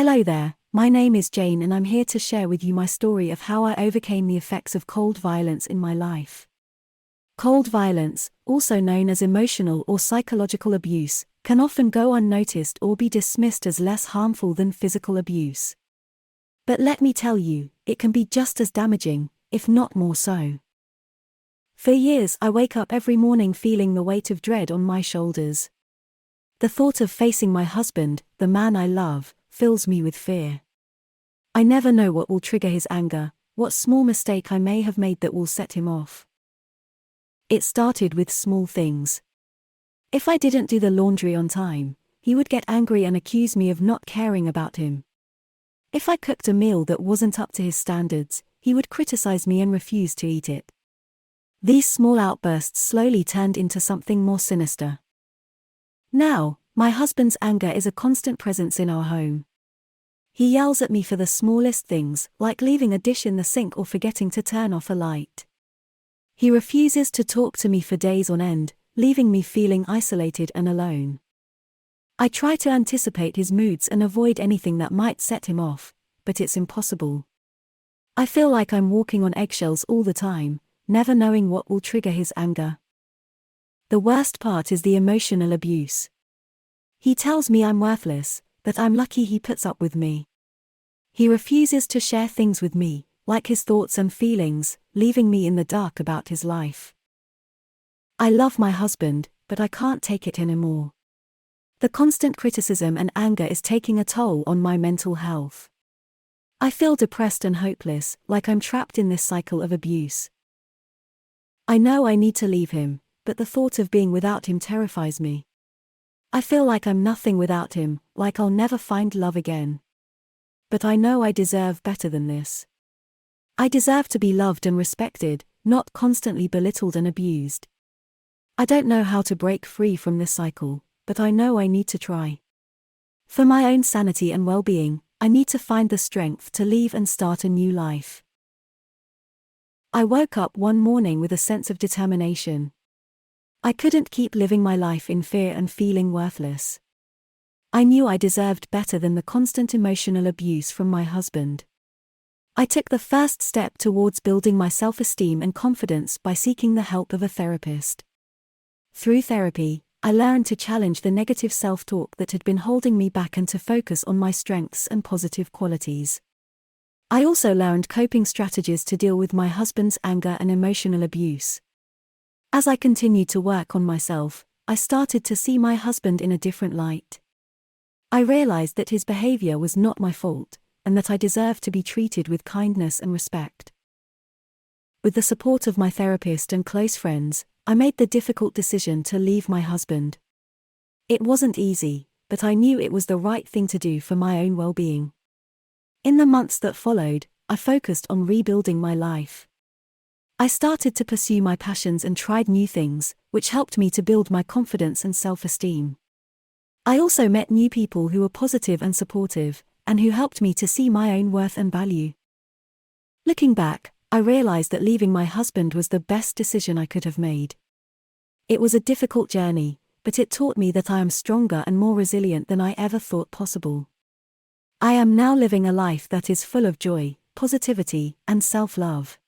Hello there, my name is Jane and I'm here to share with you my story of how I overcame the effects of cold violence in my life. Cold violence, also known as emotional or psychological abuse, can often go unnoticed or be dismissed as less harmful than physical abuse. But let me tell you, it can be just as damaging, if not more so. For years I wake up every morning feeling the weight of dread on my shoulders. The thought of facing my husband, the man I love, fills me with fear. I never know what will trigger his anger, what small mistake I may have made that will set him off. It started with small things. If I didn't do the laundry on time, he would get angry and accuse me of not caring about him. If I cooked a meal that wasn't up to his standards, he would criticize me and refuse to eat it. These small outbursts slowly turned into something more sinister. Now, my husband's anger is a constant presence in our home. He yells at me for the smallest things, like leaving a dish in the sink or forgetting to turn off a light. He refuses to talk to me for days on end, leaving me feeling isolated and alone. I try to anticipate his moods and avoid anything that might set him off, but it's impossible. I feel like I'm walking on eggshells all the time, never knowing what will trigger his anger. The worst part is the emotional abuse. He tells me I'm worthless, that I'm lucky he puts up with me. He refuses to share things with me, like his thoughts and feelings, leaving me in the dark about his life. I love my husband, but I can't take it anymore. The constant criticism and anger is taking a toll on my mental health. I feel depressed and hopeless, like I'm trapped in this cycle of abuse. I know I need to leave him, but the thought of being without him terrifies me. I feel like I'm nothing without him, like I'll never find love again. But I know I deserve better than this. I deserve to be loved and respected, not constantly belittled and abused. I don't know how to break free from this cycle, but I know I need to try. For my own sanity and well-being, I need to find the strength to leave and start a new life. I woke up one morning with a sense of determination. I couldn't keep living my life in fear and feeling worthless. I knew I deserved better than the constant emotional abuse from my husband. I took the first step towards building my self-esteem and confidence by seeking the help of a therapist. Through therapy, I learned to challenge the negative self-talk that had been holding me back and to focus on my strengths and positive qualities. I also learned coping strategies to deal with my husband's anger and emotional abuse. As I continued to work on myself, I started to see my husband in a different light. I realized that his behavior was not my fault, and that I deserved to be treated with kindness and respect. With the support of my therapist and close friends, I made the difficult decision to leave my husband. It wasn't easy, but I knew it was the right thing to do for my own well-being. In the months that followed, I focused on rebuilding my life. I started to pursue my passions and tried new things, which helped me to build my confidence and self-esteem. I also met new people who were positive and supportive, and who helped me to see my own worth and value. Looking back, I realized that leaving my husband was the best decision I could have made. It was a difficult journey, but it taught me that I am stronger and more resilient than I ever thought possible. I am now living a life that is full of joy, positivity, and self-love.